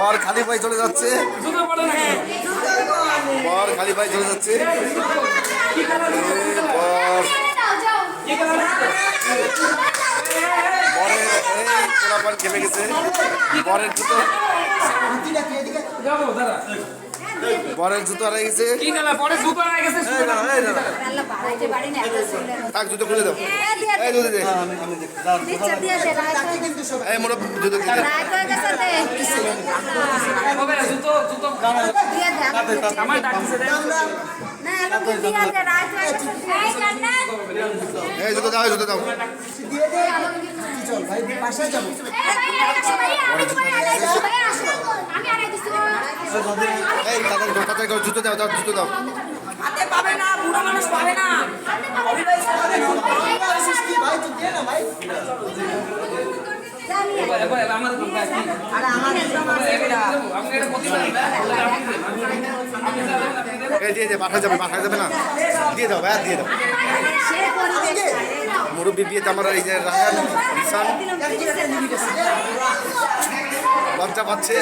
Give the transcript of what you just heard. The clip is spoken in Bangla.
বর খালি পায়ে চলে যাচ্ছে, বর খালি পায়ে চলে যাচ্ছে। বরের এই পোলাপান খেপে গেছে। বরের জুতো হারিয়ে গেছে। থাক জুতো খুলে দাও। এই জুতো দে, এই মোটা জুতো দিয়ে দে। এই জুতো দাও, জুতো দাও। এই তাদের জুতো দাও, তার জুতো দাও। হাতে পাবে না, বুড়ো মানুষ পাবে না। দিয়ে দে, পাঠা যাবে না, দিয়ে দাও ভাই, দিয়ে দাও। মুরব্বী বিয়েতে আমার এই যে রাহান রিসান লজ্জা পাচ্ছে।